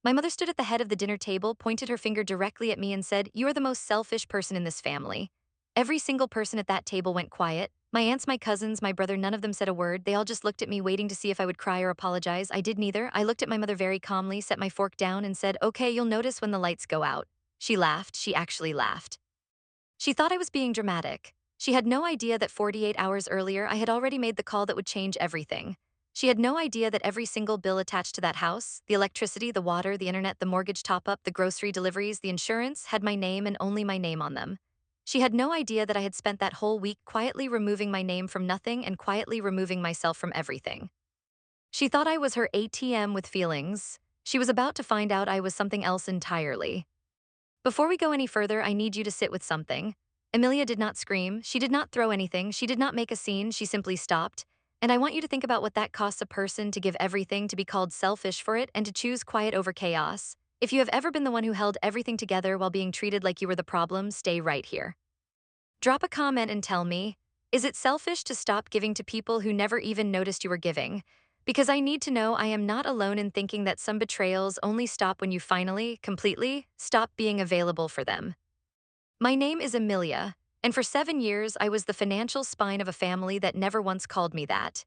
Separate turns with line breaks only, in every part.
My mother stood at the head of the dinner table, pointed her finger directly at me, and said, "You are the most selfish person in this family." Every single person at that table went quiet. My aunts, my cousins, my brother, none of them said a word. They all just looked at me, waiting to see if I would cry or apologize. I did neither. I looked at my mother very calmly, set my fork down, and said, "Okay, you'll notice when the lights go out." She laughed. She actually laughed. She thought I was being dramatic. She had no idea that 48 hours earlier I had already made the call that would change everything. She had no idea that every single bill attached to that house, the electricity, the water, the internet, the mortgage top-up, the grocery deliveries, the insurance, had my name and only my name on them. She had no idea that I had spent that whole week quietly removing my name from nothing and quietly removing myself from everything. She thought I was her ATM with feelings. She was about to find out I was something else entirely. Before we go any further, I need you to sit with something. Emilia did not scream, she did not throw anything, she did not make a scene, she simply stopped. And I want you to think about what that costs a person to give everything, to be called selfish for it, and to choose quiet over chaos. If you have ever been the one who held everything together while being treated like you were the problem, stay right here. Drop a comment and tell me, is it selfish to stop giving to people who never even noticed you were giving? Because I need to know I am not alone in thinking that some betrayals only stop when you finally, completely, stop being available for them. My name is Emilia, and for 7 years I was the financial spine of a family that never once called me that.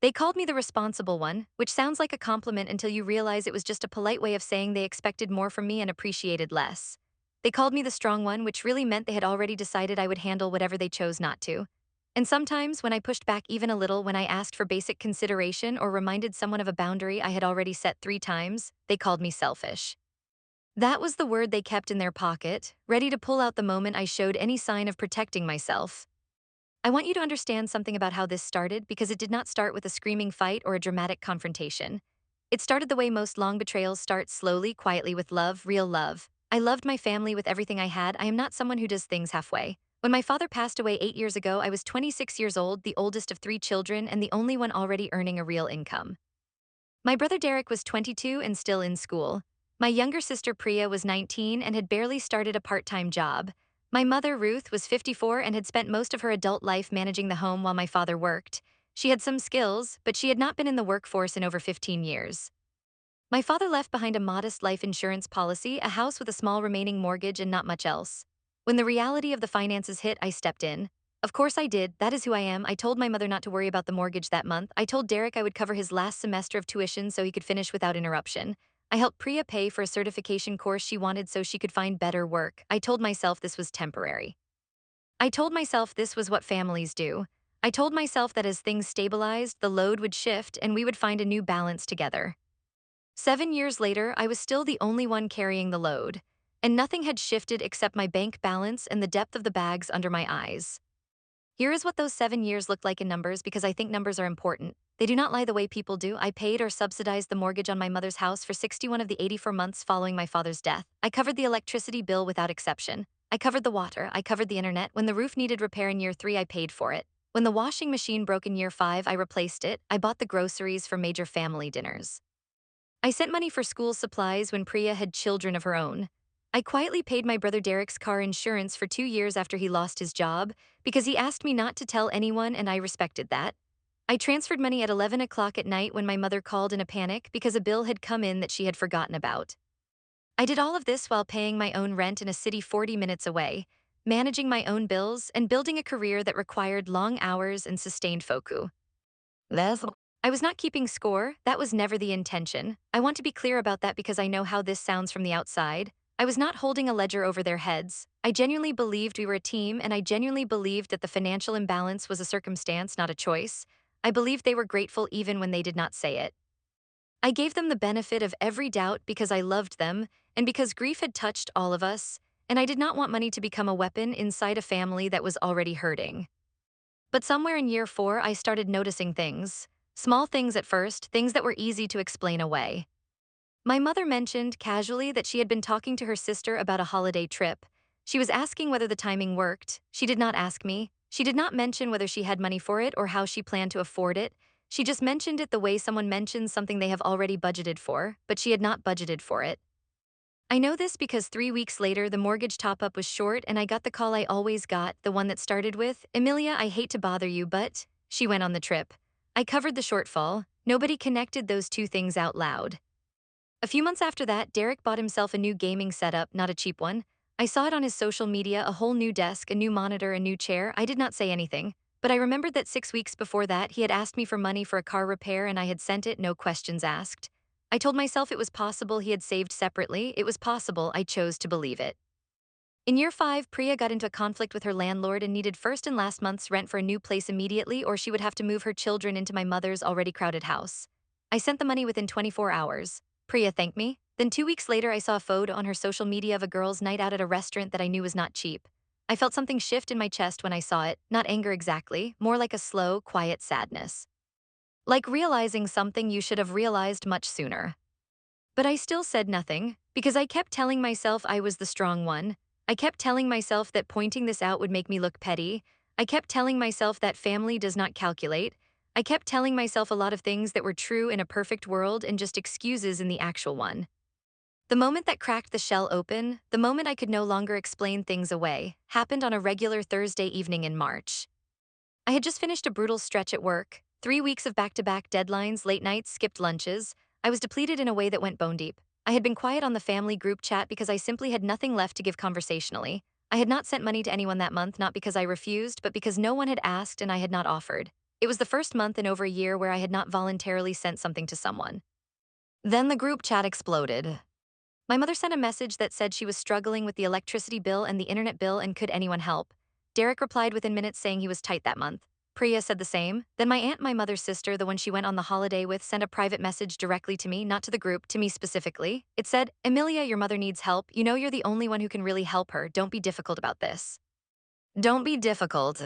They called me the responsible one, which sounds like a compliment until you realize it was just a polite way of saying they expected more from me and appreciated less. They called me the strong one, which really meant they had already decided I would handle whatever they chose not to. And sometimes, when I pushed back even a little, when I asked for basic consideration or reminded someone of a boundary I had already set 3 times, they called me selfish. That was the word they kept in their pocket, ready to pull out the moment I showed any sign of protecting myself. I want you to understand something about how this started, because it did not start with a screaming fight or a dramatic confrontation. It started the way most long betrayals start, slowly, quietly, with love, real love. I loved my family with everything I had. I am not someone who does things halfway. When my father passed away 8 years ago, I was 26 years old, the oldest of 3 children, and the only one already earning a real income. My brother Derek was 22 and still in school. My younger sister Priya was 19 and had barely started a part-time job. My mother Ruth was 54 and had spent most of her adult life managing the home while my father worked. She had some skills, but she had not been in the workforce in over 15 years. My father left behind a modest life insurance policy, a house with a small remaining mortgage, and not much else. When the reality of the finances hit, I stepped in. Of course I did, that is who I am. I told my mother not to worry about the mortgage that month. I told Derek I would cover his last semester of tuition so he could finish without interruption. I helped Priya pay for a certification course she wanted so she could find better work. I told myself this was temporary. I told myself this was what families do. I told myself that as things stabilized, the load would shift and we would find a new balance together. 7 years later, I was still the only one carrying the load, and nothing had shifted except my bank balance and the depth of the bags under my eyes. Here is what those 7 years looked like in numbers, because I think numbers are important. They do not lie the way people do. I paid or subsidized the mortgage on my mother's house for 61 of the 84 months following my father's death. I covered the electricity bill without exception. I covered the water. I covered the internet. When the roof needed repair in year 3, I paid for it. When the washing machine broke in year 5, I replaced it. I bought the groceries for major family dinners. I sent money for school supplies when Priya had children of her own. I quietly paid my brother Derek's car insurance for 2 years after he lost his job, because he asked me not to tell anyone and I respected that. I transferred money at 11 o'clock at night when my mother called in a panic because a bill had come in that she had forgotten about. I did all of this while paying my own rent in a city 40 minutes away, managing my own bills, and building a career that required long hours and sustained focus. That's I was not keeping score, that was never the intention. I want to be clear about that because I know how this sounds from the outside. I was not holding a ledger over their heads. I genuinely believed we were a team, and I genuinely believed that the financial imbalance was a circumstance, not a choice. I believed they were grateful even when they did not say it. I gave them the benefit of every doubt because I loved them, and because grief had touched all of us, and I did not want money to become a weapon inside a family that was already hurting. But somewhere in year 4, I started noticing things. Small things at first, things that were easy to explain away. My mother mentioned casually that she had been talking to her sister about a holiday trip. She was asking whether the timing worked. She did not ask me. She did not mention whether she had money for it or how she planned to afford it. She just mentioned it the way someone mentions something they have already budgeted for, but she had not budgeted for it. I know this because 3 weeks later, the mortgage top-up was short and I got the call I always got, the one that started with, "Emilia, I hate to bother you, but..." She went on the trip. I covered the shortfall. Nobody connected those two things out loud. A few months after that, Derek bought himself a new gaming setup, not a cheap one. I saw it on his social media, a whole new desk, a new monitor, a new chair. I did not say anything, but I remembered that 6 weeks before that, he had asked me for money for a car repair and I had sent it, no questions asked. I told myself it was possible he had saved separately. It was possible. I chose to believe it. In year 5, Priya got into a conflict with her landlord and needed first and last month's rent for a new place immediately, or she would have to move her children into my mother's already crowded house. I sent the money within 24 hours. Priya thanked me. Then 2 weeks later, I saw a photo on her social media of a girl's night out at a restaurant that I knew was not cheap. I felt something shift in my chest when I saw it, not anger exactly, more like a slow, quiet sadness. Like realizing something you should have realized much sooner. But I still said nothing, because I kept telling myself I was the strong one. I kept telling myself that pointing this out would make me look petty. I kept telling myself that family does not calculate. I kept telling myself a lot of things that were true in a perfect world and just excuses in the actual one. The moment that cracked the shell open, the moment I could no longer explain things away, happened on a regular Thursday evening in March. I had just finished a brutal stretch at work, 3 weeks of back-to-back deadlines, late nights, skipped lunches. I was depleted in a way that went bone deep. I had been quiet on the family group chat because I simply had nothing left to give conversationally. I had not sent money to anyone that month, not because I refused, but because no one had asked and I had not offered. It was the first month in over a year where I had not voluntarily sent something to someone. Then the group chat exploded. My mother sent a message that said she was struggling with the electricity bill and the internet bill and could anyone help. Derek replied within minutes saying he was tight that month. Priya said the same. Then my aunt, my mother's sister, the one she went on the holiday with, sent a private message directly to me, not to the group, to me specifically. It said, "Emilia, your mother needs help. You know you're the only one who can really help her. Don't be difficult about this." Don't be difficult.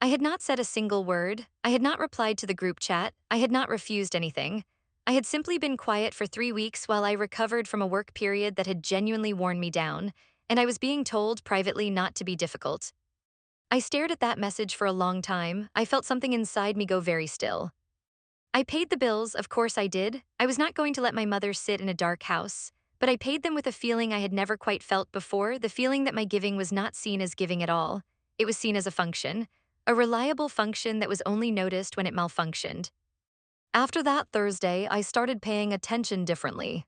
I had not said a single word. I had not replied to the group chat. I had not refused anything. I had simply been quiet for 3 weeks while I recovered from a work period that had genuinely worn me down, and I was being told privately not to be difficult. I stared at that message for a long time. I felt something inside me go very still. I paid the bills, of course I did. I was not going to let my mother sit in a dark house, but I paid them with a feeling I had never quite felt before, the feeling that my giving was not seen as giving at all. It was seen as a function, a reliable function that was only noticed when it malfunctioned. After that Thursday, I started paying attention differently.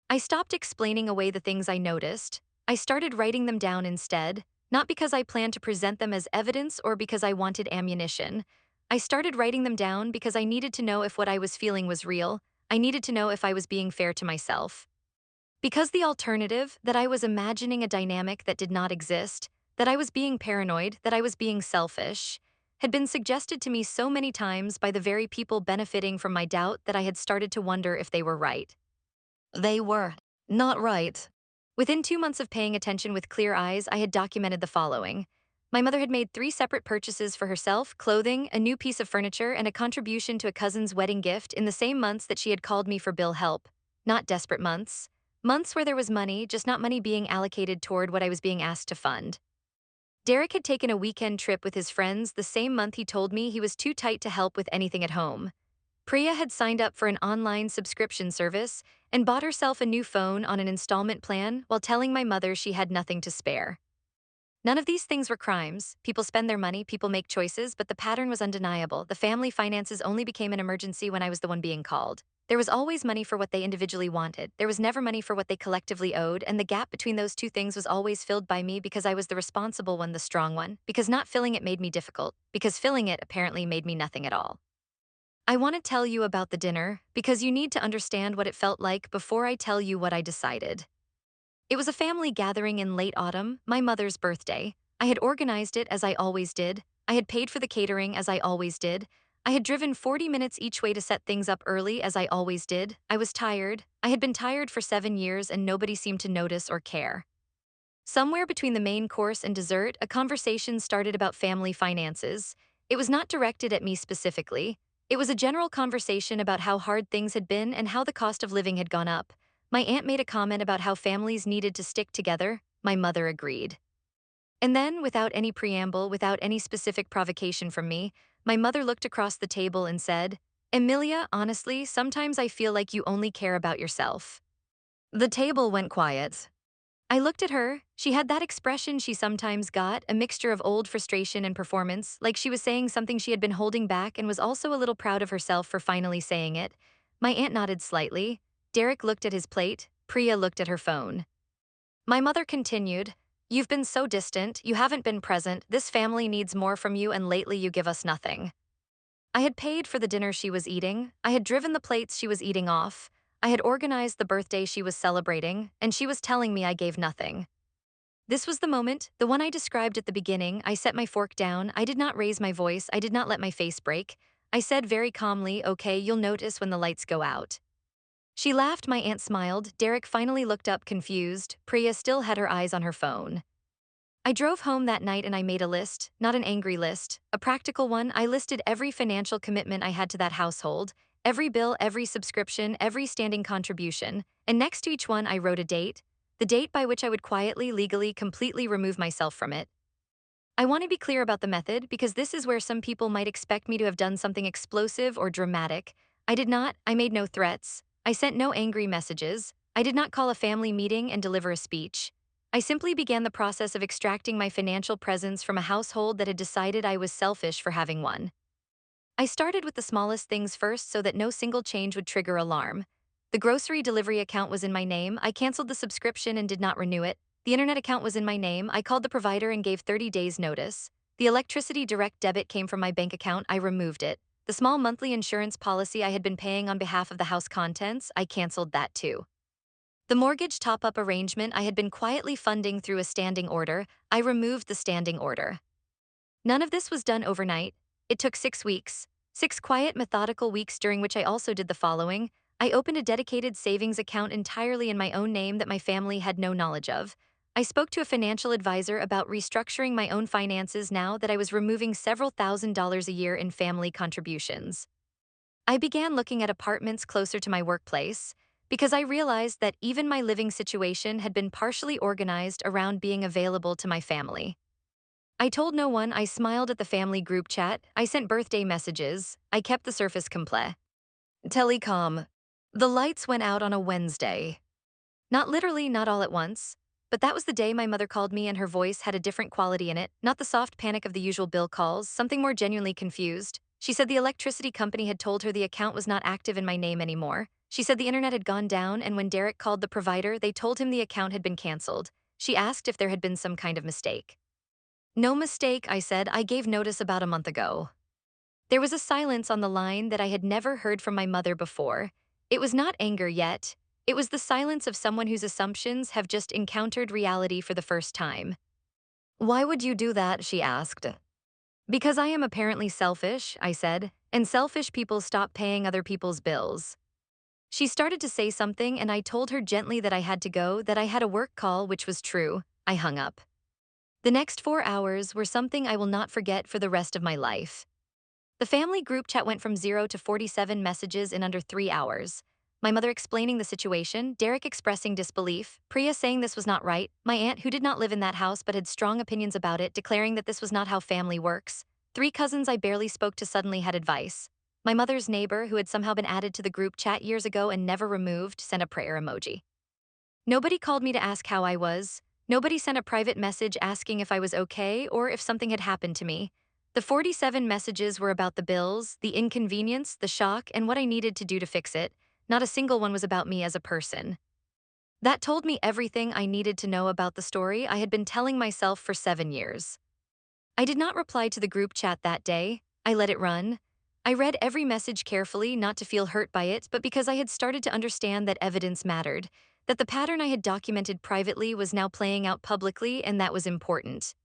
I stopped explaining away the things I noticed. I started writing them down instead, not because I planned to present them as evidence or because I wanted ammunition. I started writing them down because I needed to know if what I was feeling was real. I needed to know if I was being fair to myself. Because the alternative, that I was imagining a dynamic that did not exist, that I was being paranoid, that I was being selfish, had been suggested to me so many times by the very people benefiting from my doubt that I had started to wonder if they were right. They were not right. Within 2 months of paying attention with clear eyes, I had documented the following. My mother had made 3 separate purchases for herself, clothing, a new piece of furniture, and a contribution to a cousin's wedding gift in the same months that she had called me for bill help. Not desperate months. Months where there was money, just not money being allocated toward what I was being asked to fund. Derek had taken a weekend trip with his friends the same month he told me he was too tight to help with anything at home. Priya had signed up for an online subscription service and bought herself a new phone on an installment plan while telling my mother she had nothing to spare. None of these things were crimes. People spend their money, people make choices, but the pattern was undeniable. The family finances only became an emergency when I was the one being called. There was always money for what they individually wanted. There was never money for what they collectively owed, and the gap between those two things was always filled by me because I was the responsible one, the strong one, because not filling it made me difficult, because filling it apparently made me nothing at all. I want to tell you about the dinner because you need to understand what it felt like before I tell you what I decided. It was a family gathering in late autumn, my mother's birthday. I had organized it as I always did. I had paid for the catering as I always did. I had driven 40 minutes each way to set things up early as I always did. I was tired. I had been tired for 7 years and nobody seemed to notice or care. Somewhere between the main course and dessert, a conversation started about family finances. It was not directed at me specifically. It was a general conversation about how hard things had been and how the cost of living had gone up. My aunt made a comment about how families needed to stick together. My mother agreed. And then, without any preamble, without any specific provocation from me, my mother looked across the table and said, "Emilia, honestly, sometimes I feel like you only care about yourself." The table went quiet. I looked at her. She had that expression she sometimes got, a mixture of old frustration and performance, like she was saying something she had been holding back and was also a little proud of herself for finally saying it. My aunt nodded slightly. Derek looked at his plate, Priya looked at her phone. My mother continued, "You've been so distant, you haven't been present, this family needs more from you and lately you give us nothing." I had paid for the dinner she was eating, I had driven the plates she was eating off, I had organized the birthday she was celebrating, and she was telling me I gave nothing. This was the moment, the one I described at the beginning. I set my fork down, I did not raise my voice, I did not let my face break. I said very calmly, "Okay, you'll notice when the lights go out." She laughed, my aunt smiled, Derek finally looked up confused, Priya still had her eyes on her phone. I drove home that night and I made a list, not an angry list, a practical one. I listed every financial commitment I had to that household, every bill, every subscription, every standing contribution, and next to each one I wrote a date, the date by which I would quietly, legally, completely remove myself from it. I want to be clear about the method because this is where some people might expect me to have done something explosive or dramatic. I did not, I made no threats, I sent no angry messages, I did not call a family meeting and deliver a speech. I simply began the process of extracting my financial presence from a household that had decided I was selfish for having one. I started with the smallest things first so that no single change would trigger alarm. The grocery delivery account was in my name, I canceled the subscription and did not renew it. The internet account was in my name, I called the provider and gave 30 days notice. The electricity direct debit came from my bank account, I removed it. The small monthly insurance policy I had been paying on behalf of the house contents, I canceled that too. The mortgage top-up arrangement I had been quietly funding through a standing order, I removed the standing order. None of this was done overnight. It took 6 weeks. 6 quiet, methodical weeks during which I also did the following. I opened a dedicated savings account entirely in my own name that my family had no knowledge of. I spoke to a financial advisor about restructuring my own finances now that I was removing several $1,000s a year in family contributions. I began looking at apartments closer to my workplace because I realized that even my living situation had been partially organized around being available to my family. I told no one, I smiled at the family group chat, I sent birthday messages, I kept the surface complet. Telecom. The lights went out on a Wednesday. Not literally, not all at once, but that was the day my mother called me and her voice had a different quality in it, not the soft panic of the usual bill calls, something more genuinely confused. She said the electricity company had told her the account was not active in my name anymore. She said the internet had gone down and when Derek called the provider, they told him the account had been canceled. She asked if there had been some kind of mistake. No mistake, I said, I gave notice about a month ago. There was a silence on the line that I had never heard from my mother before. It was not anger yet. It was the silence of someone whose assumptions have just encountered reality for the first time. Why would you do that? She asked. Because I am apparently selfish, I said, and selfish people stop paying other people's bills. She started to say something and I told her gently that I had to go, that I had a work call, which was true. I hung up. The next 4 hours were something I will not forget for the rest of my life. The family group chat went from 0 to 47 messages in under 3 hours. My mother explaining the situation, Derek expressing disbelief, Priya saying this was not right, my aunt who did not live in that house but had strong opinions about it declaring that this was not how family works. 3 cousins I barely spoke to suddenly had advice. My mother's neighbor, who had somehow been added to the group chat years ago and never removed, sent a prayer emoji. Nobody called me to ask how I was. Nobody sent a private message asking if I was okay or if something had happened to me. The 47 messages were about the bills, the inconvenience, the shock, and what I needed to do to fix it. Not a single one was about me as a person. That told me everything I needed to know about the story I had been telling myself for 7 years. I did not reply to the group chat that day. I let it run. I read every message carefully, not to feel hurt by it, but because I had started to understand that evidence mattered, that the pattern I had documented privately was now playing out publicly, and that was important.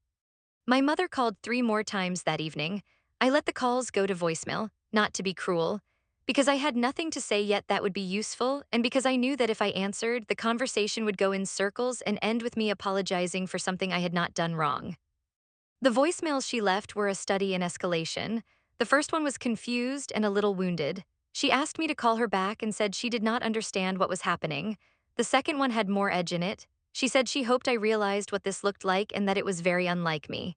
My mother called 3 more times that evening. I let the calls go to voicemail, not to be cruel, because I had nothing to say yet that would be useful, and because I knew that if I answered, the conversation would go in circles and end with me apologizing for something I had not done wrong. The voicemails she left were a study in escalation. The first one was confused and a little wounded. She asked me to call her back and said she did not understand what was happening. The second one had more edge in it. She said she hoped I realized what this looked like and that it was very unlike me.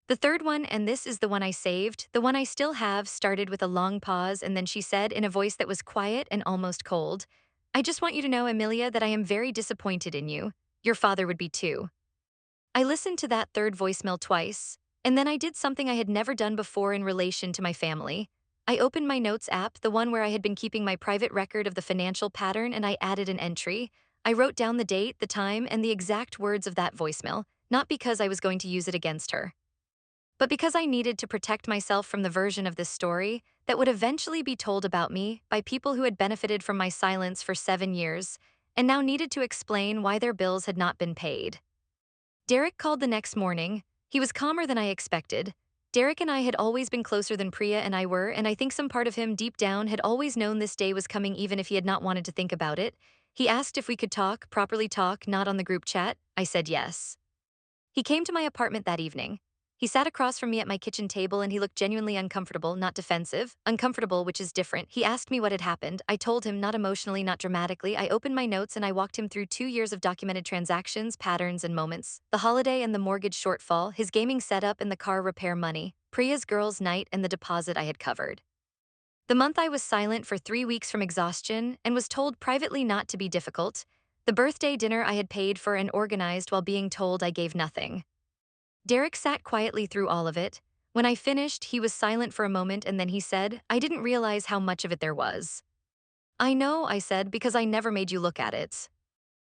The third one, and this is the one I saved, the one I still have, started with a long pause and then she said in a voice that was quiet and almost cold, "I just want you to know, Emilia, that I am very disappointed in you. Your father would be too." I listened to that third voicemail twice, and then I did something I had never done before in relation to my family. I opened my notes app, the one where I had been keeping my private record of the financial pattern, and I added an entry. I wrote down the date, the time, and the exact words of that voicemail, not because I was going to use it against her, but because I needed to protect myself from the version of this story that would eventually be told about me by people who had benefited from my silence for 7 years and now needed to explain why their bills had not been paid. Derek called the next morning. He was calmer than I expected. Derek and I had always been closer than Priya and I were, and I think some part of him deep down had always known this day was coming even if he had not wanted to think about it. He asked if we could talk, properly talk, not on the group chat. I said yes. He came to my apartment that evening. He sat across from me at my kitchen table and he looked genuinely uncomfortable, not defensive. Uncomfortable, which is different. He asked me what had happened. I told him, not emotionally, not dramatically. I opened my notes and I walked him through 2 years of documented transactions, patterns, and moments. The holiday and the mortgage shortfall, his gaming setup and the car repair money, Priya's girls' night and the deposit I had covered. The month I was silent for 3 weeks from exhaustion and was told privately not to be difficult. The birthday dinner I had paid for and organized while being told I gave nothing. Derek sat quietly through all of it. When I finished, he was silent for a moment and then he said, I didn't realize how much of it there was. I know, I said, because I never made you look at it.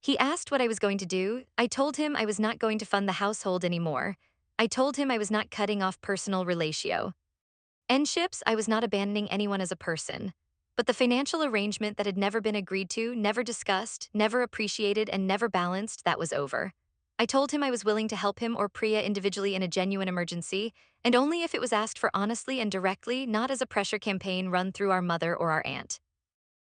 He asked what I was going to do. I told him I was not going to fund the household anymore. I told him I was not cutting off personal relatio. Enships, I was not abandoning anyone as a person. But the financial arrangement that had never been agreed to, never discussed, never appreciated, and never balanced, that was over. I told him I was willing to help him or Priya individually in a genuine emergency, and only if it was asked for honestly and directly, not as a pressure campaign run through our mother or our aunt.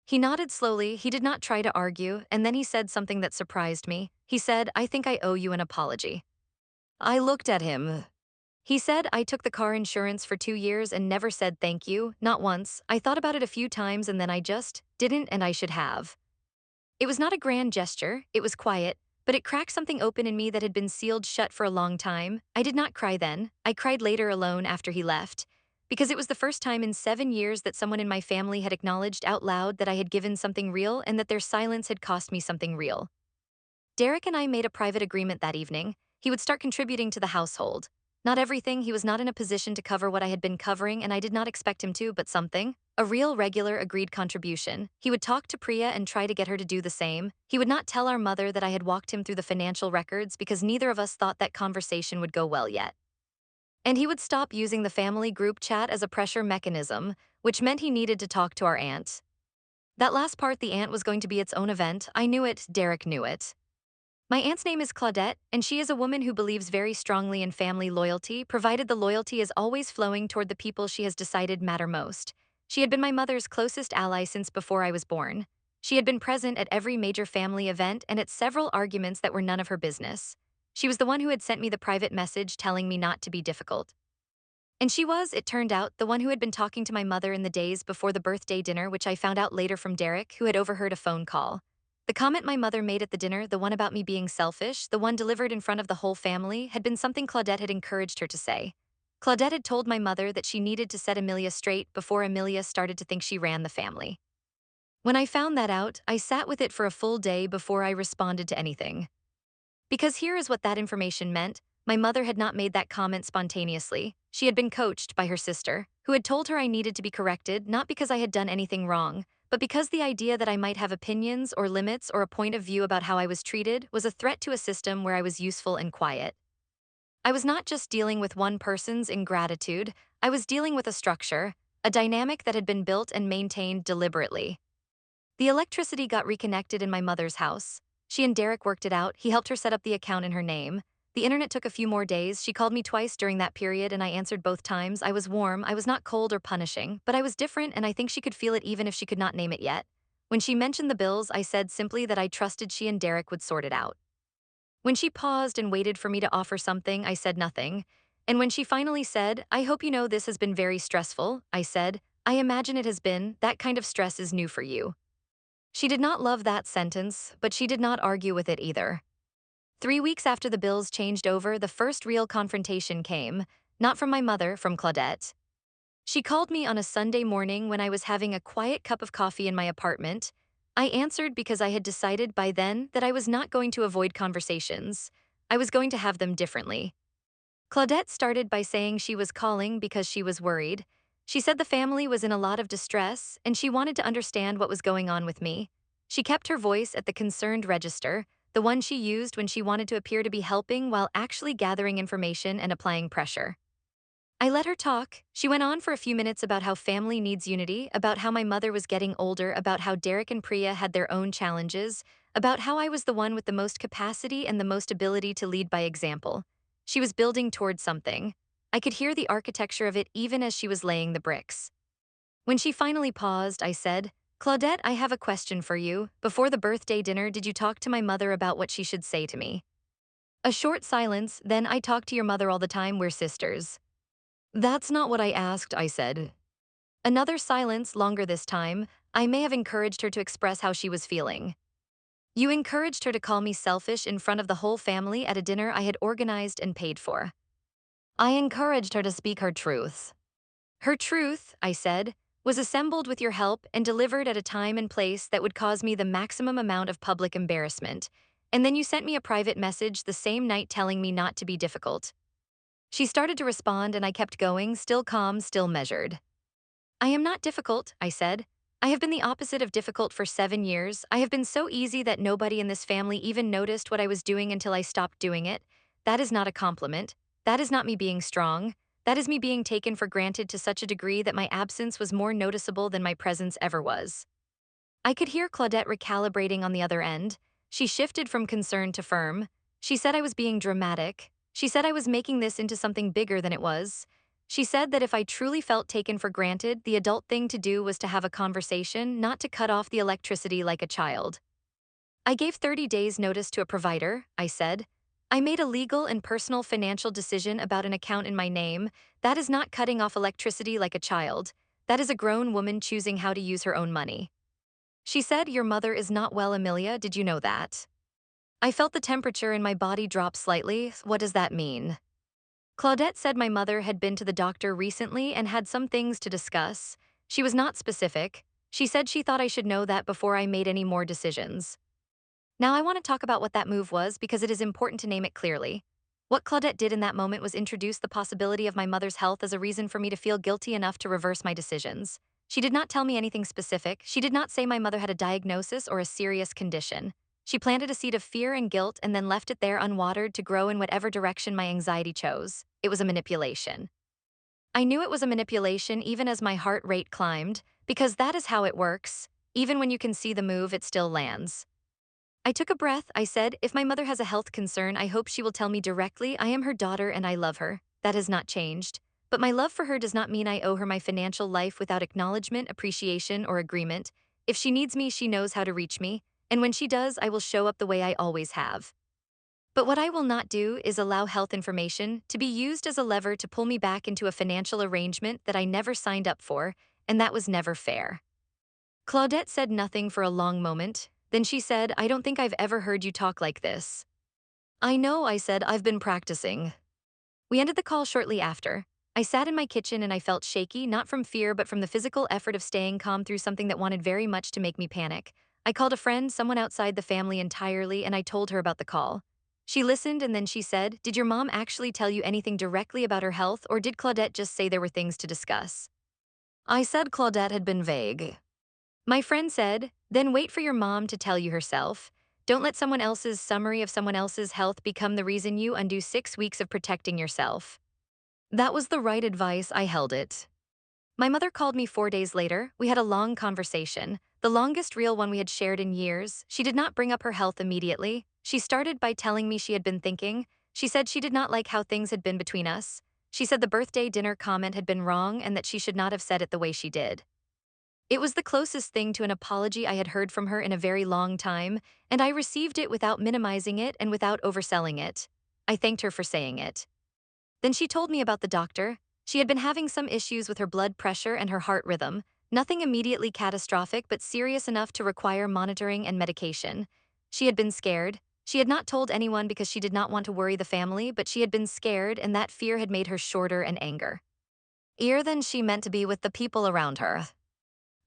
He nodded slowly, he did not try to argue, and then he said something that surprised me. He said, I think I owe you an apology. I looked at him. He said, I took the car insurance for 2 years and never said thank you, not once. I thought about it a few times and then I just didn't, and I should have. It was not a grand gesture, it was quiet, but it cracked something open in me that had been sealed shut for a long time. I did not cry then. I cried later alone after he left, because it was the first time in 7 years that someone in my family had acknowledged out loud that I had given something real and that their silence had cost me something real. Derek and I made a private agreement that evening. He would start contributing to the household. Not everything, he was not in a position to cover what I had been covering, and I did not expect him to, but something. A real, regular, agreed contribution. He would talk to Priya and try to get her to do the same. He would not tell our mother that I had walked him through the financial records because neither of us thought that conversation would go well yet. And he would stop using the family group chat as a pressure mechanism, which meant he needed to talk to our aunt. That last part, the aunt, was going to be its own event. I knew it, Derek knew it. My aunt's name is Claudette, and she is a woman who believes very strongly in family loyalty, provided the loyalty is always flowing toward the people she has decided matter most. She had been my mother's closest ally since before I was born. She had been present at every major family event and at several arguments that were none of her business. She was the one who had sent me the private message telling me not to be difficult. And she was, it turned out, the one who had been talking to my mother in the days before the birthday dinner, which I found out later from Derek, who had overheard a phone call. The comment my mother made at the dinner, the one about me being selfish, the one delivered in front of the whole family, had been something Claudette had encouraged her to say. Claudette had told my mother that she needed to set Emilia straight before Emilia started to think she ran the family. When I found that out, I sat with it for a full day before I responded to anything. Because here is what that information meant. My mother had not made that comment spontaneously. She had been coached by her sister, who had told her I needed to be corrected, not because I had done anything wrong, but because the idea that I might have opinions or limits or a point of view about how I was treated was a threat to a system where I was useful and quiet. I was not just dealing with one person's ingratitude, I was dealing with a structure, a dynamic that had been built and maintained deliberately. The electricity got reconnected in my mother's house. She and Derek worked it out. He helped her set up the account in her name. The internet took a few more days. She called me twice during that period and I answered both times. I was warm, I was not cold or punishing, but I was different and I think she could feel it even if she could not name it yet. When she mentioned the bills, I said simply that I trusted she and Derek would sort it out. When she paused and waited for me to offer something, I said nothing. And when she finally said, I hope you know this has been very stressful, I said, I imagine it has been. That kind of stress is new for you. She did not love that sentence, but she did not argue with it either. 3 weeks after the bills changed over, the first real confrontation came, not from my mother, from Claudette. She called me on a Sunday morning when I was having a quiet cup of coffee in my apartment. I answered because I had decided by then that I was not going to avoid conversations. I was going to have them differently. Claudette started by saying she was calling because she was worried. She said the family was in a lot of distress and she wanted to understand what was going on with me. She kept her voice at the concerned register, the one she used when she wanted to appear to be helping while actually gathering information and applying pressure. I let her talk. She went on for a few minutes about how family needs unity, about how my mother was getting older, about how Derek and Priya had their own challenges, about how I was the one with the most capacity and the most ability to lead by example. She was building towards something. I could hear the architecture of it even as she was laying the bricks. When she finally paused, I said, Claudette, I have a question for you. Before the birthday dinner, did you talk to my mother about what she should say to me? A short silence, then I talk to your mother all the time, we're sisters. That's not what I asked, I said. Another silence, longer this time. I may have encouraged her to express how she was feeling. You encouraged her to call me selfish in front of the whole family at a dinner I had organized and paid for. I encouraged her to speak her truth. Her truth, I said, was assembled with your help and delivered at a time and place that would cause me the maximum amount of public embarrassment. And then you sent me a private message the same night telling me not to be difficult. She started to respond and I kept going, still calm, still measured. I am not difficult, I said. I have been the opposite of difficult for 7 years. I have been so easy that nobody in this family even noticed what I was doing until I stopped doing it. That is not a compliment. That is not me being strong. That is me being taken for granted to such a degree that my absence was more noticeable than my presence ever was. I could hear Claudette recalibrating on the other end. She shifted from concern to firm. She said I was being dramatic. She said I was making this into something bigger than it was. She said that if I truly felt taken for granted, the adult thing to do was to have a conversation, not to cut off the electricity like a child. I gave 30 days notice to a provider, I said. I made a legal and personal financial decision about an account in my name. That is not cutting off electricity like a child. That is a grown woman choosing how to use her own money. She said, your mother is not well, Emilia, did you know that? I felt the temperature in my body drop slightly. What does that mean? Claudette said my mother had been to the doctor recently and had some things to discuss. She was not specific. She said she thought I should know that before I made any more decisions. Now I want to talk about what that move was because it is important to name it clearly. What Claudette did in that moment was introduce the possibility of my mother's health as a reason for me to feel guilty enough to reverse my decisions. She did not tell me anything specific. She did not say my mother had a diagnosis or a serious condition. She planted a seed of fear and guilt and then left it there unwatered to grow in whatever direction my anxiety chose. It was a manipulation. I knew it was a manipulation even as my heart rate climbed, because that is how it works. Even when you can see the move, it still lands. I took a breath. I said, if my mother has a health concern, I hope she will tell me directly. I am her daughter and I love her. That has not changed. But my love for her does not mean I owe her my financial life without acknowledgement, appreciation, or agreement. If she needs me, she knows how to reach me. And when she does, I will show up the way I always have. But what I will not do is allow health information to be used as a lever to pull me back into a financial arrangement that I never signed up for, and that was never fair. Claudette said nothing for a long moment. Then she said, I don't think I've ever heard you talk like this. I know, I said, I've been practicing. We ended the call shortly after. I sat in my kitchen and I felt shaky, not from fear, but from the physical effort of staying calm through something that wanted very much to make me panic. I called a friend, someone outside the family entirely, and I told her about the call. She listened and then she said, did your mom actually tell you anything directly about her health, or did Claudette just say there were things to discuss? I said Claudette had been vague. My friend said, then wait for your mom to tell you herself. Don't let someone else's summary of someone else's health become the reason you undo 6 weeks of protecting yourself. That was the right advice. I held it. My mother called me 4 days later. We had a long conversation, the longest real one we had shared in years. She did not bring up her health immediately. She started by telling me she had been thinking. She said she did not like how things had been between us. She said the birthday dinner comment had been wrong and that she should not have said it the way she did. It was the closest thing to an apology I had heard from her in a very long time, and I received it without minimizing it and without overselling it. I thanked her for saying it. Then she told me about the doctor. She had been having some issues with her blood pressure and her heart rhythm, nothing immediately catastrophic but serious enough to require monitoring and medication. She had been scared. She had not told anyone because she did not want to worry the family, but she had been scared and that fear had made her shorter and anger. Ear than she meant to be with the people around her.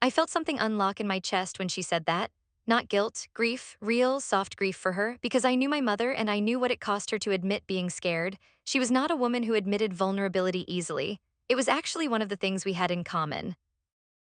I felt something unlock in my chest when she said that. Not guilt, grief, real, soft grief for her, because I knew my mother and I knew what it cost her to admit being scared. She was not a woman who admitted vulnerability easily. It was actually one of the things we had in common.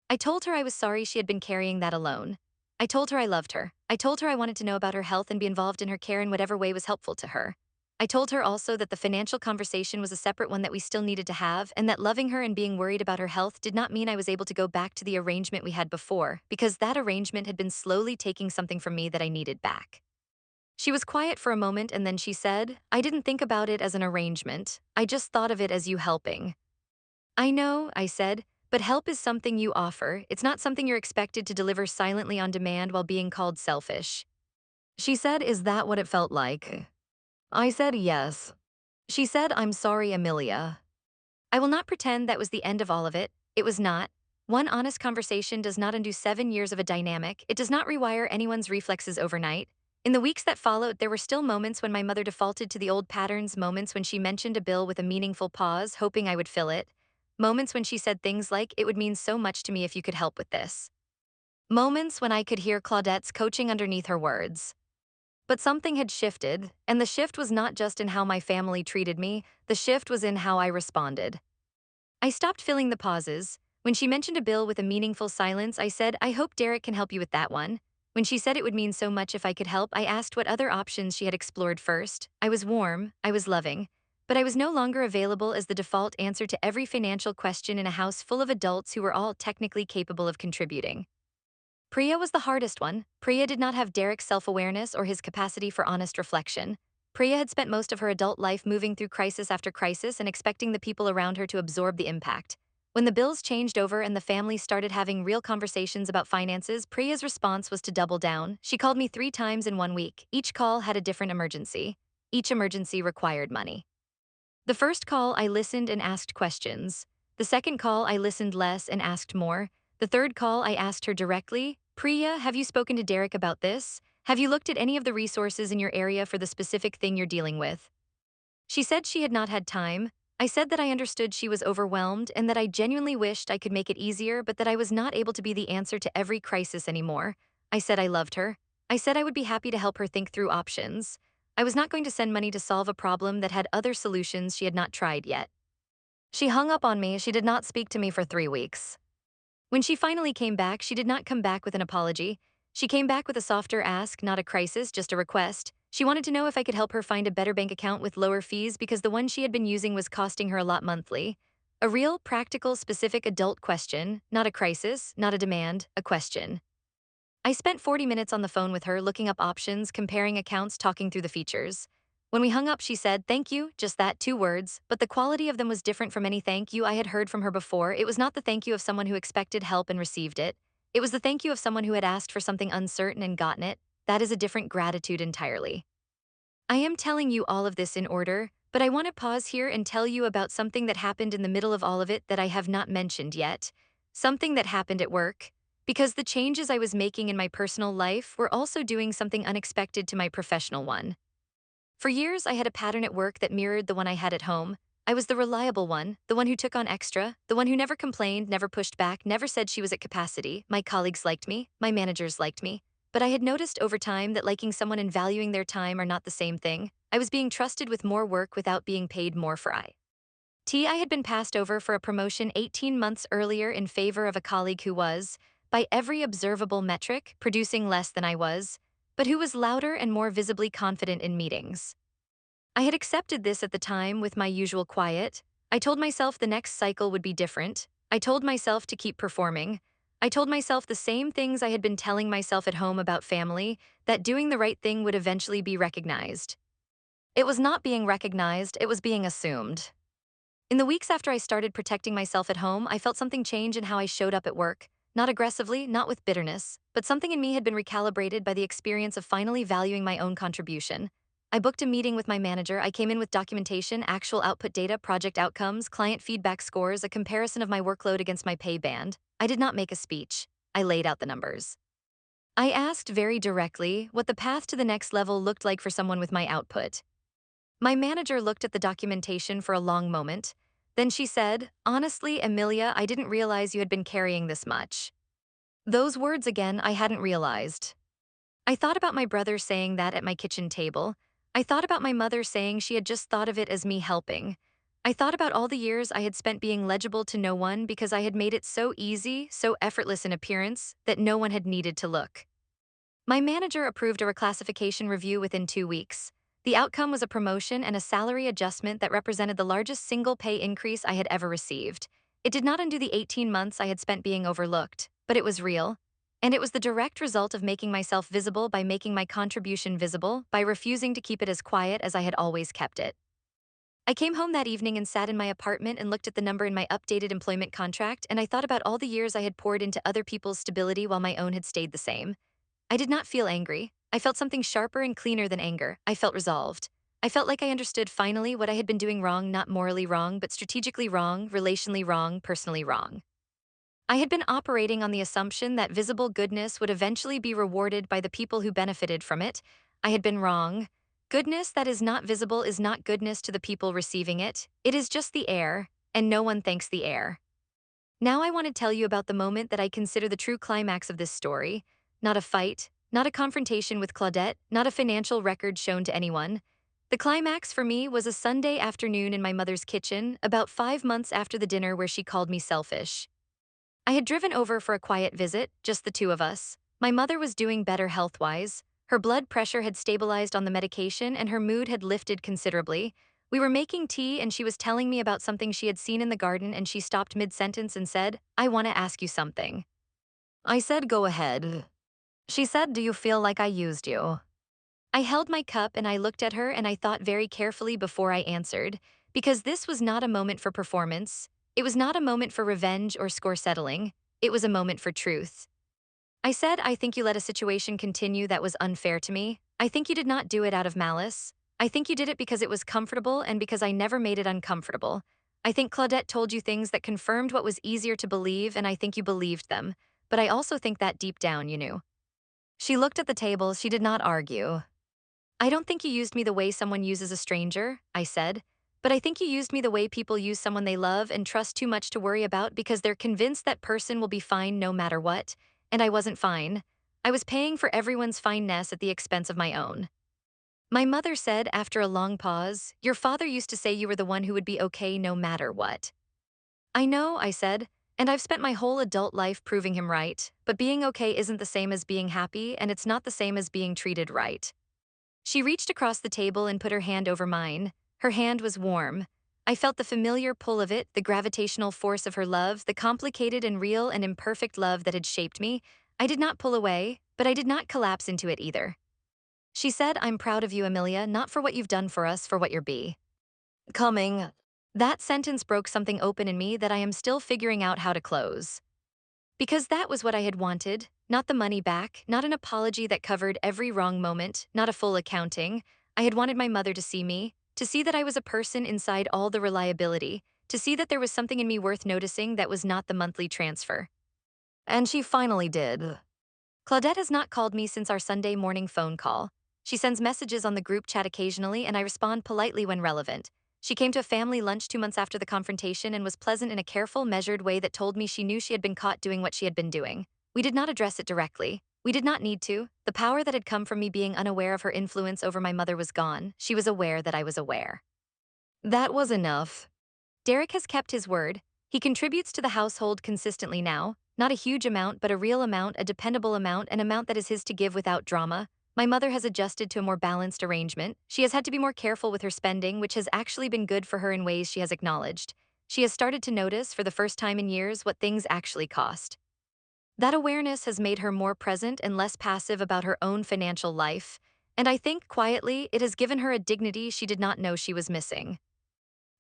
I told her I was sorry she had been carrying that alone. I told her I loved her. I told her I wanted to know about her health and be involved in her care in whatever way was helpful to her. I told her also that the financial conversation was a separate one that we still needed to have, and that loving her and being worried about her health did not mean I was able to go back to the arrangement we had before, because that arrangement had been slowly taking something from me that I needed back. She was quiet for a moment and then she said, I didn't think about it as an arrangement. I just thought of it as you helping. I know, I said, but help is something you offer. It's not something you're expected to deliver silently on demand while being called selfish. She said, is that what it felt like? I said, yes. She said, I'm sorry, Emilia. I will not pretend that was the end of all of it. It was not. One honest conversation does not undo 7 years of a dynamic. It does not rewire anyone's reflexes overnight. In the weeks that followed, there were still moments when my mother defaulted to the old patterns, moments when she mentioned a bill with a meaningful pause, hoping I would fill it. Moments when she said things like, it would mean so much to me if you could help with this. Moments when I could hear Claudette's coaching underneath her words. But something had shifted, and the shift was not just in how my family treated me, the shift was in how I responded. I stopped filling the pauses. When she mentioned a bill with a meaningful silence, I said, I hope Derek can help you with that one. When she said it would mean so much if I could help, I asked what other options she had explored first. I was warm, I was loving, but I was no longer available as the default answer to every financial question in a house full of adults who were all technically capable of contributing. Priya was the hardest one. Priya did not have Derek's self-awareness or his capacity for honest reflection. Priya had spent most of her adult life moving through crisis after crisis and expecting the people around her to absorb the impact. When the bills changed over and the family started having real conversations about finances, Priya's response was to double down. She called me 3 times in 1 week. Each call had a different emergency. Each emergency required money. The first call, I listened and asked questions. The second call, I listened less and asked more. The third call, I asked her directly, Priya, have you spoken to Derek about this? Have you looked at any of the resources in your area for the specific thing you're dealing with? She said she had not had time. I said that I understood she was overwhelmed and that I genuinely wished I could make it easier, but that I was not able to be the answer to every crisis anymore. I said I loved her. I said I would be happy to help her think through options. I was not going to send money to solve a problem that had other solutions she had not tried yet. She hung up on me. She did not speak to me for 3 weeks. When she finally came back, she did not come back with an apology. She came back with a softer ask, not a crisis, just a request. She wanted to know if I could help her find a better bank account with lower fees because the one she had been using was costing her a lot monthly. A real, practical, specific adult question, not a crisis, not a demand, a question. I spent 40 minutes on the phone with her, looking up options, comparing accounts, talking through the features. When we hung up, she said, thank you, just that, 2 words, but the quality of them was different from any thank you I had heard from her before. It was not the thank you of someone who expected help and received it. It was the thank you of someone who had asked for something uncertain and gotten it. That is a different gratitude entirely. I am telling you all of this in order, but I want to pause here and tell you about something that happened in the middle of all of it that I have not mentioned yet. Something that happened at work. Because the changes I was making in my personal life were also doing something unexpected to my professional one. For years, I had a pattern at work that mirrored the one I had at home. I was the reliable one, the one who took on extra, the one who never complained, never pushed back, never said she was at capacity. My colleagues liked me, my managers liked me. But I had noticed over time that liking someone and valuing their time are not the same thing. I was being trusted with more work without being paid more for it. I had been passed over for a promotion 18 months earlier in favor of a colleague who was, by every observable metric, producing less than I was, but who was louder and more visibly confident in meetings. I had accepted this at the time with my usual quiet. I told myself the next cycle would be different. I told myself to keep performing. I told myself the same things I had been telling myself at home about family, that doing the right thing would eventually be recognized. It was not being recognized, it was being assumed. In the weeks after I started protecting myself at home, I felt something change in how I showed up at work. Not aggressively, not with bitterness, but something in me had been recalibrated by the experience of finally valuing my own contribution. I booked a meeting with my manager. I came in with documentation, actual output data, project outcomes, client feedback scores, a comparison of my workload against my pay band. I did not make a speech. I laid out the numbers. I asked very directly what the path to the next level looked like for someone with my output. My manager looked at the documentation for a long moment. Then she said, honestly, Emilia, I didn't realize you had been carrying this much. Those words again, I hadn't realized. I thought about my brother saying that at my kitchen table. I thought about my mother saying she had just thought of it as me helping. I thought about all the years I had spent being legible to no one because I had made it so easy, so effortless in appearance, that no one had needed to look. My manager approved a reclassification review within 2 weeks. The outcome was a promotion and a salary adjustment that represented the largest single pay increase I had ever received. It did not undo the 18 months I had spent being overlooked, but it was real. And it was the direct result of making myself visible by making my contribution visible, by refusing to keep it as quiet as I had always kept it. I came home that evening and sat in my apartment and looked at the number in my updated employment contract, and I thought about all the years I had poured into other people's stability while my own had stayed the same. I did not feel angry. I felt something sharper and cleaner than anger. I felt resolved. I felt like I understood finally what I had been doing wrong, not morally wrong, but strategically wrong, relationally wrong, personally wrong. I had been operating on the assumption that visible goodness would eventually be rewarded by the people who benefited from it. I had been wrong. Goodness that is not visible is not goodness to the people receiving it. It is just the air, and no one thanks the air. Now I want to tell you about the moment that I consider the true climax of this story. Not a fight, not a confrontation with Claudette, not a financial record shown to anyone. The climax for me was a Sunday afternoon in my mother's kitchen, about 5 months after the dinner where she called me selfish. I had driven over for a quiet visit, just the two of us. My mother was doing better health-wise. Her blood pressure had stabilized on the medication and her mood had lifted considerably. We were making tea and she was telling me about something she had seen in the garden and she stopped mid-sentence and said, "I want to ask you something." I said, "Go ahead." She said, "Do you feel like I used you?" I held my cup and I looked at her and I thought very carefully before I answered, because this was not a moment for performance. It was not a moment for revenge or score settling. It was a moment for truth. I said, "I think you let a situation continue that was unfair to me. I think you did not do it out of malice. I think you did it because it was comfortable and because I never made it uncomfortable. I think Claudette told you things that confirmed what was easier to believe and I think you believed them. But I also think that deep down you knew." She looked at the table, she did not argue. "I don't think you used me the way someone uses a stranger," I said. "But I think you used me the way people use someone they love and trust too much to worry about because they're convinced that person will be fine no matter what. And I wasn't fine. I was paying for everyone's fineness at the expense of my own." My mother said after a long pause, "Your father used to say you were the one who would be okay no matter what." "I know," I said, "and I've spent my whole adult life proving him right. But being okay isn't the same as being happy, and it's not the same as being treated right." She reached across the table and put her hand over mine. Her hand was warm. I felt the familiar pull of it, the gravitational force of her love, the complicated and real and imperfect love that had shaped me. I did not pull away, but I did not collapse into it either. She said, "I'm proud of you, Emilia, not for what you've done for us, for what you're becoming." That sentence broke something open in me that I am still figuring out how to close. Because that was what I had wanted, not the money back, not an apology that covered every wrong moment, not a full accounting. I had wanted my mother to see me, to see that I was a person inside all the reliability, to see that there was something in me worth noticing that was not the monthly transfer. And she finally did. Claudette has not called me since our Sunday morning phone call. She sends messages on the group chat occasionally and I respond politely when relevant. She came to a family lunch 2 months after the confrontation and was pleasant in a careful, measured way that told me she knew she had been caught doing what she had been doing. We did not address it directly. We did not need to. The power that had come from me being unaware of her influence over my mother was gone. She was aware that I was aware. That was enough. Derek has kept his word. He contributes to the household consistently now, not a huge amount, but a real amount, a dependable amount, an amount that is his to give without drama. My mother has adjusted to a more balanced arrangement. She has had to be more careful with her spending, which has actually been good for her in ways she has acknowledged. She has started to notice, for the first time in years, what things actually cost. That awareness has made her more present and less passive about her own financial life, and I think, quietly, it has given her a dignity she did not know she was missing.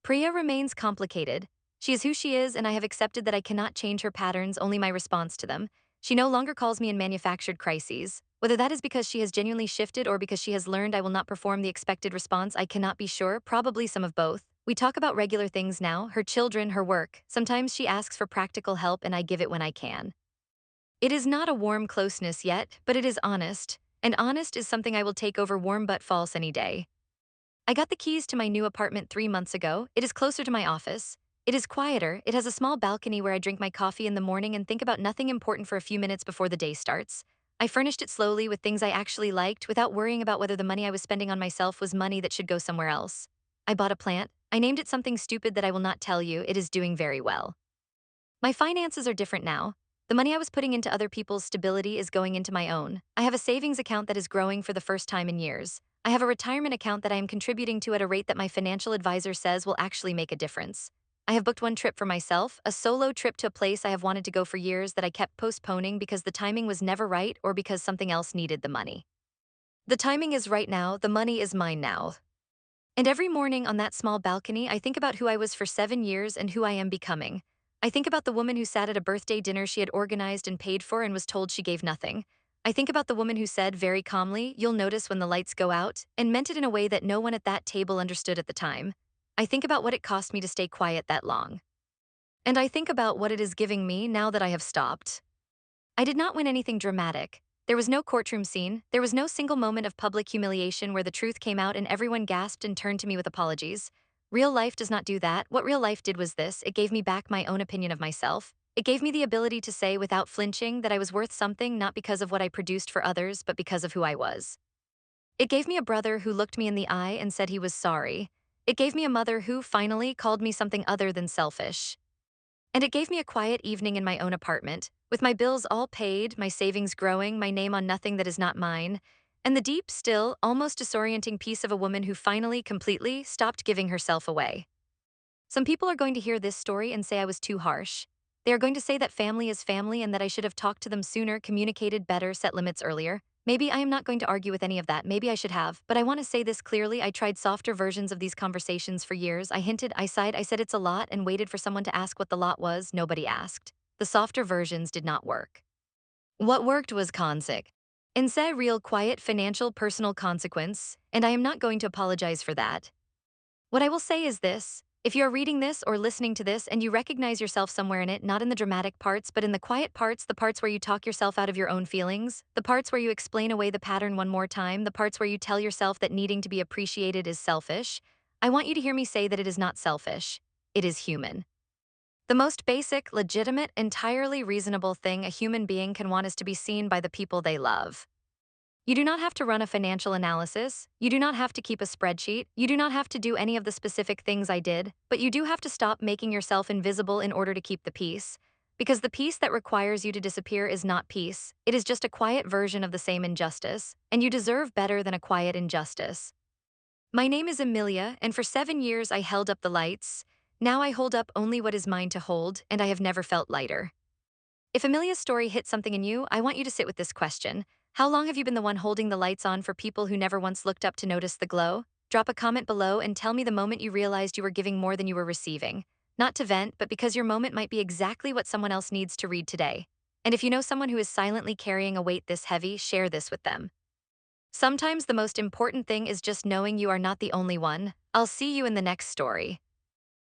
Priya remains complicated. She is who she is, and I have accepted that I cannot change her patterns, only my response to them. She no longer calls me in manufactured crises. Whether that is because she has genuinely shifted or because she has learned I will not perform the expected response, I cannot be sure, probably some of both. We talk about regular things now, her children, her work. Sometimes she asks for practical help and I give it when I can. It is not a warm closeness yet, but it is honest. And honest is something I will take over warm but false any day. I got the keys to my new apartment 3 months ago. It is closer to my office. It is quieter. It has a small balcony where I drink my coffee in the morning and think about nothing important for a few minutes before the day starts. I furnished it slowly with things I actually liked without worrying about whether the money I was spending on myself was money that should go somewhere else. I bought a plant. I named it something stupid that I will not tell you. It is doing very well. My finances are different now. The money I was putting into other people's stability is going into my own. I have a savings account that is growing for the first time in years. I have a retirement account that I am contributing to at a rate that my financial advisor says will actually make a difference. I have booked one trip for myself, a solo trip to a place I have wanted to go for years that I kept postponing because the timing was never right or because something else needed the money. The timing is right now, the money is mine now. And every morning on that small balcony, I think about who I was for 7 years and who I am becoming. I think about the woman who sat at a birthday dinner she had organized and paid for and was told she gave nothing. I think about the woman who said very calmly, "You'll notice when the lights go out," and meant it in a way that no one at that table understood at the time. I think about what it cost me to stay quiet that long. And I think about what it is giving me now that I have stopped. I did not win anything dramatic. There was no courtroom scene. There was no single moment of public humiliation where the truth came out and everyone gasped and turned to me with apologies. Real life does not do that. What real life did was this: it gave me back my own opinion of myself. It gave me the ability to say without flinching that I was worth something not because of what I produced for others, but because of who I was. It gave me a brother who looked me in the eye and said he was sorry. It gave me a mother who, finally, called me something other than selfish. And it gave me a quiet evening in my own apartment, with my bills all paid, my savings growing, my name on nothing that is not mine, and the deep, still, almost disorienting peace of a woman who finally, completely, stopped giving herself away. Some people are going to hear this story and say I was too harsh. They are going to say that family is family and that I should have talked to them sooner, communicated better, set limits earlier. Maybe I am not going to argue with any of that. Maybe I should have. But I want to say this clearly. I tried softer versions of these conversations for years. I hinted, I sighed, I said it's a lot and waited for someone to ask what the lot was. Nobody asked. The softer versions did not work. What worked was consequence. Instead, real, quiet, financial, personal consequence, and I am not going to apologize for that. What I will say is this: if you are reading this or listening to this and you recognize yourself somewhere in it, not in the dramatic parts, but in the quiet parts, the parts where you talk yourself out of your own feelings, the parts where you explain away the pattern one more time, the parts where you tell yourself that needing to be appreciated is selfish, I want you to hear me say that it is not selfish. It is human. The most basic, legitimate, entirely reasonable thing a human being can want is to be seen by the people they love. You do not have to run a financial analysis. You do not have to keep a spreadsheet. You do not have to do any of the specific things I did, but you do have to stop making yourself invisible in order to keep the peace. Because the peace that requires you to disappear is not peace. It is just a quiet version of the same injustice, and you deserve better than a quiet injustice. My name is Emilia, and for 7 years I held up the lights. Now I hold up only what is mine to hold, and I have never felt lighter. If Emilia's story hit something in you, I want you to sit with this question. How long have you been the one holding the lights on for people who never once looked up to notice the glow? Drop a comment below and tell me the moment you realized you were giving more than you were receiving. Not to vent, but because your moment might be exactly what someone else needs to read today. And if you know someone who is silently carrying a weight this heavy, share this with them. Sometimes the most important thing is just knowing you are not the only one. I'll see you in the next story.